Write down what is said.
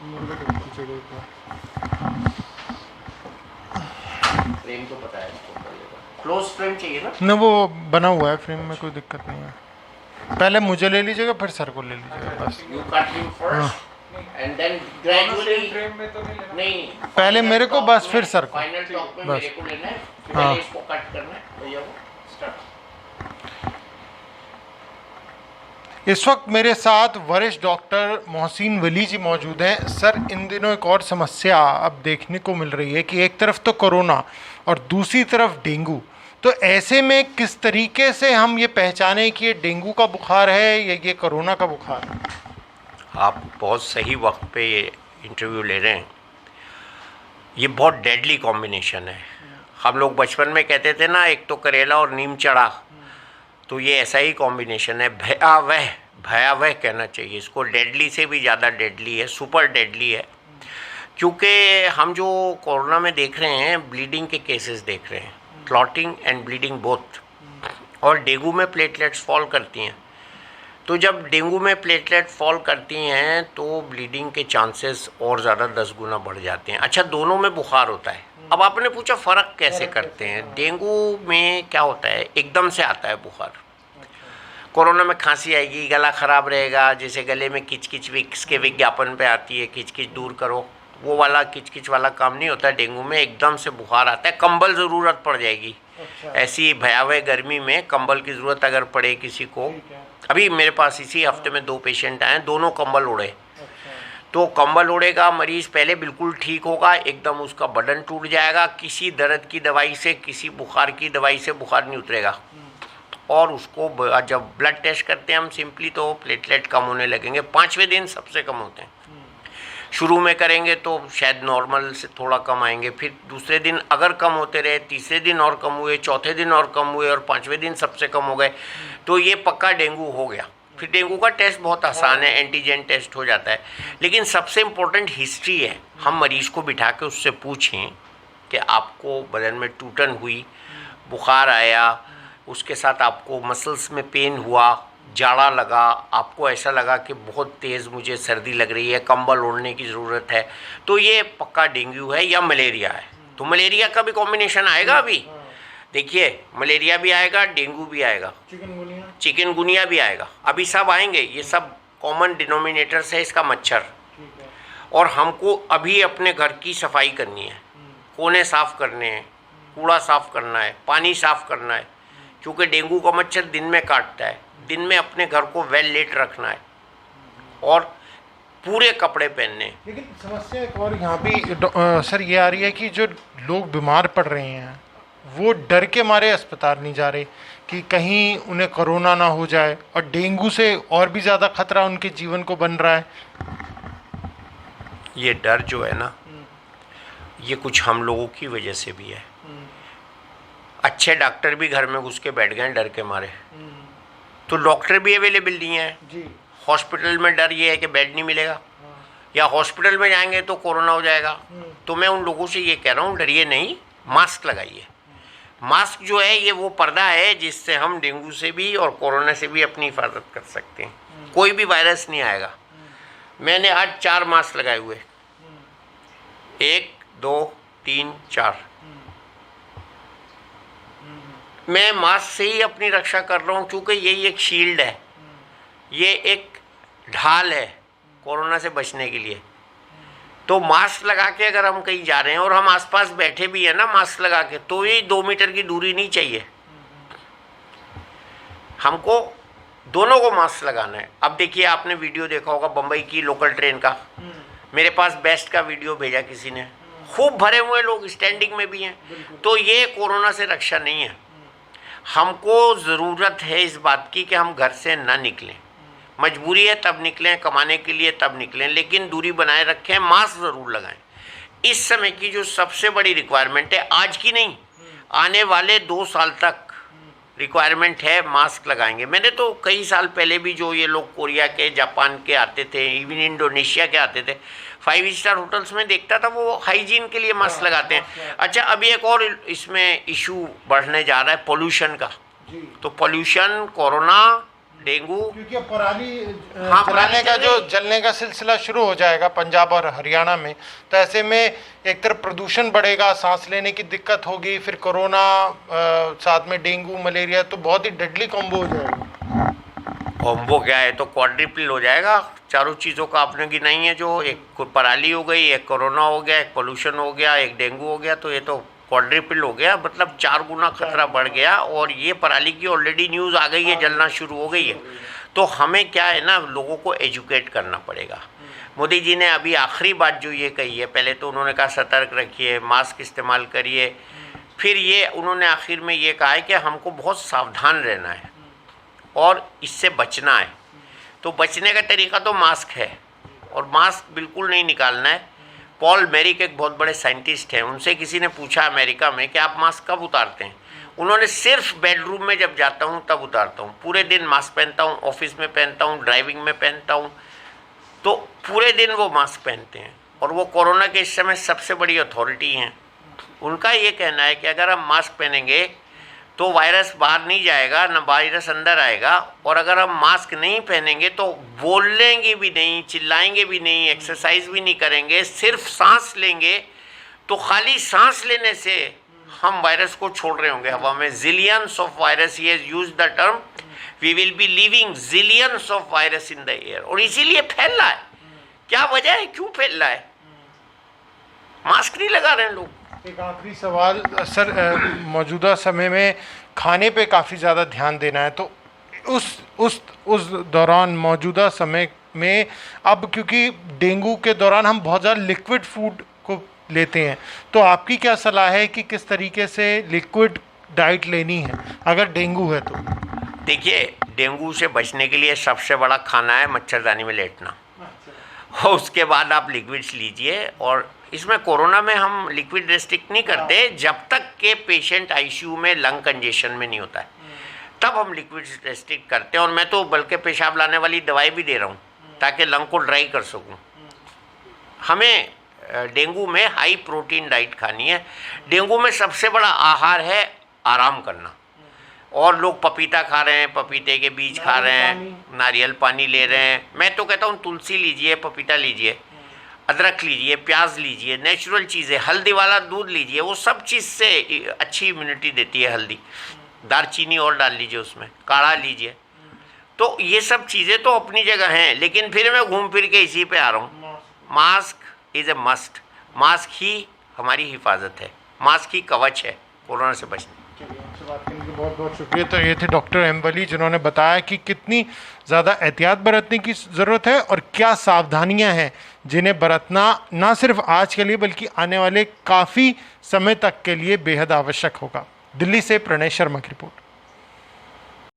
Frame तो पता है इसको क्लोज फ्रेम चाहिए ना? न वो बना हुआ है फ्रेम में, कोई दिक्कत नहीं है। पहले मुझे ले लीजिएगा फिर सर को ले लीजिएगा बस। You cut him first and then gradually. Frame में तो नहीं लेना। नहीं, पहले मेरे को बस फिर सर को। फाइनल टॉप में बस। मेरे को लेना है, फिर हाँ। पहले इसको कट करना है। भैया वो स्टार्ट। इस वक्त मेरे साथ वरिष्ठ डॉक्टर मोहसिन वली जी मौजूद हैं। सर, इन दिनों एक और समस्या अब देखने को मिल रही है कि एक तरफ तो कोरोना और दूसरी तरफ डेंगू, तो ऐसे में किस तरीके से हम ये पहचानें कि ये डेंगू का बुखार है या ये कोरोना का बुखार है? आप बहुत सही वक्त पे ये इंटरव्यू ले रहे हैं। ये बहुत डेडली कॉम्बिनेशन है। हम लोग बचपन में कहते थे ना, एक तो करेला और नीम चढ़ा, तो ये ऐसा ही कॉम्बिनेशन है। भयावह भयावह कहना चाहिए इसको, डेडली से भी ज़्यादा डेडली है, सुपर डेडली है। क्योंकि हम जो कोरोना में देख रहे हैं, ब्लीडिंग के केसेस देख रहे हैं, क्लॉटिंग एंड ब्लीडिंग बोथ। और डेंगू में प्लेटलेट्स फॉल करती हैं, तो जब डेंगू में प्लेटलेट फॉल करती हैं तो ब्लीडिंग के चांसेस और ज़्यादा 10 गुना बढ़ जाते हैं। अच्छा, दोनों में बुखार होता है। अब आपने पूछा फ़र्क कैसे करते हैं। डेंगू में क्या होता है, एकदम से आता है बुखार। कोरोना में खांसी आएगी, गला ख़राब रहेगा, जैसे गले में किचकिच विक्स के विज्ञापन पे आती है, किचकिच दूर करो, वो वाला किचकिच वाला काम नहीं होता। डेंगू में एकदम से बुखार आता है, कंबल ज़रूरत पड़ जाएगी। ऐसी भयावह गर्मी में कंबल की ज़रूरत अगर पड़े किसी को। अभी मेरे पास इसी हफ्ते में 2 पेशेंट आए, दोनों कंबल उड़े। तो कंबल उड़ेगा, मरीज़ पहले बिल्कुल ठीक होगा, एकदम उसका बदन टूट जाएगा, किसी दर्द की दवाई से, किसी बुखार की दवाई से बुखार नहीं उतरेगा। और उसको जब ब्लड टेस्ट करते हैं हम सिंपली, तो प्लेटलेट कम होने लगेंगे। 5वें दिन सबसे कम होते हैं। शुरू में करेंगे तो शायद नॉर्मल से थोड़ा कम आएंगे, फिर दूसरे दिन अगर कम होते रहे, तीसरे दिन और कम हुए, चौथे दिन और कम हुए, और 5वें दिन सबसे कम हो गए, तो ये पक्का डेंगू हो गया। फिर डेंगू का टेस्ट बहुत आसान है, एंटीजन टेस्ट हो जाता है। लेकिन सबसे इम्पोर्टेंट हिस्ट्री है। हम मरीज़ को बिठा के उससे पूछें कि आपको बदन में टूटन हुई, बुखार आया, उसके साथ आपको मसल्स में पेन हुआ, जाड़ा लगा, आपको ऐसा लगा कि बहुत तेज़ मुझे सर्दी लग रही है, कंबल ओढ़ने की ज़रूरत है, तो ये पक्का डेंगू है या मलेरिया है। तो मलेरिया का भी कॉम्बिनेशन आएगा अभी। देखिए, मलेरिया भी आएगा, डेंगू भी आएगा, चिकनगुनिया भी आएगा, अभी सब आएंगे। ये सब कॉमन डिनोमिनेटर्स है इसका, मच्छर। और हमको अभी अपने घर की सफाई करनी है, कोने साफ़ करने हैं, कूड़ा साफ़ करना है, पानी साफ़ करना है, क्योंकि डेंगू का मच्छर दिन में काटता है। दिन में अपने घर को वेल लेट रखना है और पूरे कपड़े पहनने। लेकिन समस्या एक और यहाँ भी सर ये आ रही है कि जो लोग बीमार पड़ रहे हैं वो डर के मारे अस्पताल नहीं जा रहे कि कहीं उन्हें कोरोना ना हो जाए, और डेंगू से और भी ज़्यादा खतरा उनके जीवन को बन रहा है। ये डर जो है ना, ये कुछ हम लोगों की वजह से भी है। अच्छे डॉक्टर भी घर में घुस के बैठ गए डर के मारे, तो डॉक्टर भी अवेलेबल नहीं है। हॉस्पिटल में डर ये है कि बेड नहीं मिलेगा, या हॉस्पिटल में जाएंगे तो कोरोना हो जाएगा। तो मैं उन लोगों से ये कह रहा हूँ, डरिए नहीं, मास्क लगाइए। मास्क जो है ये वो पर्दा है जिससे हम डेंगू से भी और कोरोना से भी अपनी हिफाजत कर सकते हैं। कोई भी वायरस नहीं आएगा। मैंने आज 4 मास्क लगाए हुए, 1 2 3 4। मैं मास्क से ही अपनी रक्षा कर रहा हूँ, क्योंकि यही एक शील्ड है, ये एक ढाल है कोरोना से बचने के लिए। तो मास्क लगा के अगर हम कहीं जा रहे हैं और हम आसपास बैठे भी हैं ना मास्क लगा के, तो ये 2 मीटर की दूरी नहीं चाहिए, हमको दोनों को मास्क लगाना है। अब देखिए, आपने वीडियो देखा होगा बम्बई की लोकल ट्रेन का, मेरे पास बेस्ट का वीडियो भेजा किसी ने, खूब भरे हुए लोग स्टैंडिंग में भी हैं। तो ये कोरोना से रक्षा नहीं है। हमको ज़रूरत है इस बात की कि हम घर से ना निकलें, मजबूरी है तब निकलें, कमाने के लिए तब निकलें, लेकिन दूरी बनाए रखें, मास्क ज़रूर लगाएं। इस समय की जो सबसे बड़ी रिक्वायरमेंट है, आज की नहीं, आने वाले 2 साल तक रिक्वायरमेंट है, मास्क लगाएंगे। मैंने तो कई साल पहले भी, जो ये लोग कोरिया के, जापान के आते थे, इवन इंडोनेशिया के आते थे, 5 स्टार होटल्स में देखता था वो हाइजीन के लिए मास्क लगाते हैं। अच्छा, अभी एक और इसमें इशू बढ़ने जा रहा है, पोल्यूशन का। तो पोल्यूशन कोरोना डेंगू। क्योंकि अब पराली हाँ, जलाने का जल जो रही। जलने का सिलसिला शुरू हो जाएगा पंजाब और हरियाणा में, तो ऐसे में एक तरफ प्रदूषण बढ़ेगा, सांस लेने की दिक्कत होगी, फिर कोरोना साथ में डेंगू मलेरिया, तो बहुत ही डेडली कॉम्बो हो जाएगा। कॉम्बो क्या है, तो क्वाड्रिपल हो जाएगा। चारों चीज़ों का आपने गिनाई है, जो एक पराली हो गई, एक कोरोना हो गया, एक पोल्यूशन हो गया, एक डेंगू हो गया, तो ये तो क्वाड्रिपल हो गया, मतलब 4 गुना खतरा बढ़ गया। और ये पराली की ऑलरेडी न्यूज़ आ गई है, जलना शुरू हो गई है। तो हमें क्या है ना, लोगों को एजुकेट करना पड़ेगा। मोदी जी ने अभी आखिरी बात जो ये कही है, पहले तो उन्होंने कहा सतर्क रखिए, मास्क इस्तेमाल करिए, फिर ये उन्होंने आखिर में ये कहा है कि हमको बहुत सावधान रहना है और इससे बचना है। तो बचने का तरीका तो मास्क है, और मास्क बिल्कुल नहीं निकालना है। पॉल मेरिक एक बहुत बड़े साइंटिस्ट हैं, उनसे किसी ने पूछा अमेरिका में कि आप मास्क कब उतारते हैं। उन्होंने सिर्फ बेडरूम में जब जाता हूँ तब उतारता हूँ, पूरे दिन मास्क पहनता हूँ, ऑफिस में पहनता हूँ, ड्राइविंग में पहनता हूँ, तो पूरे दिन वो मास्क पहनते हैं। और वो कोरोना के इस समय सबसे बड़ी अथॉरिटी हैं। उनका ये कहना है कि अगर हम मास्क पहनेंगे तो वायरस बाहर नहीं जाएगा, ना वायरस अंदर आएगा। और अगर हम मास्क नहीं पहनेंगे तो बोलेंगे भी नहीं, चिल्लाएंगे भी नहीं, एक्सरसाइज भी नहीं करेंगे, सिर्फ सांस लेंगे, तो खाली सांस लेने से हम वायरस को छोड़ रहे होंगे हवा में। Zillions of virus, he has used the term, we will be living zillions of virus in the air. और इसीलिए फैल रहा है। क्या वजह है, क्यों फैल रहा है? मास्क नहीं लगा रहे हैं लोग। एक आखिरी सवाल सर, मौजूदा समय में खाने पे काफ़ी ज़्यादा ध्यान देना है, तो उस दौरान मौजूदा समय में अब क्योंकि डेंगू के दौरान हम बहुत ज़्यादा लिक्विड फूड को लेते हैं, तो आपकी क्या सलाह है कि किस तरीके से लिक्विड डाइट लेनी है अगर डेंगू है तो? देखिए, डेंगू से बचने के लिए सबसे बड़ा खाना है मच्छरदानी में लेटना, और उसके बाद आप लिक्विड्स लीजिए। और इसमें कोरोना में हम लिक्विड रेस्ट्रिक्ट नहीं करते जब तक के पेशेंट आईसीयू में लंग कंजेशन में नहीं होता है, तब हम लिक्विड रेस्ट्रिक्ट करते हैं। और मैं तो बल्कि पेशाब लाने वाली दवाई भी दे रहा हूँ ताकि लंग को ड्राई कर सकूँ। हमें डेंगू में हाई प्रोटीन डाइट खानी है। डेंगू में सबसे बड़ा आहार है आराम करना। और लोग पपीता खा रहे हैं, पपीते के बीज खा रहे हैं, नारियल पानी ले रहे हैं। मैं तो कहता हूँ तुलसी लीजिए, पपीता लीजिए, अदरक लीजिए, प्याज लीजिए, नेचुरल चीज़ें, हल्दी वाला दूध लीजिए, वो सब चीज़ से अच्छी इम्यूनिटी देती है हल्दी। दालचीनी और डाल लीजिए उसमें, काढ़ा लीजिए। तो ये सब चीज़ें तो अपनी जगह हैं, लेकिन फिर मैं घूम फिर के इसी पे आ रहा हूँ। Mask is a must. Mask ही हमारी हिफाजत है, मास्क ही कवच है कोरोना से बचने। आपसे बात करने के बहुत बहुत शुक्रिया। तो ये थे डॉक्टर एम वली, जिन्होंने बताया कि कितनी ज़्यादा एहतियात बरतने की ज़रूरत है और क्या सावधानियां हैं जिन्हें बरतना ना सिर्फ आज के लिए बल्कि आने वाले काफ़ी समय तक के लिए बेहद आवश्यक होगा। दिल्ली से प्रणय शर्मा की रिपोर्ट।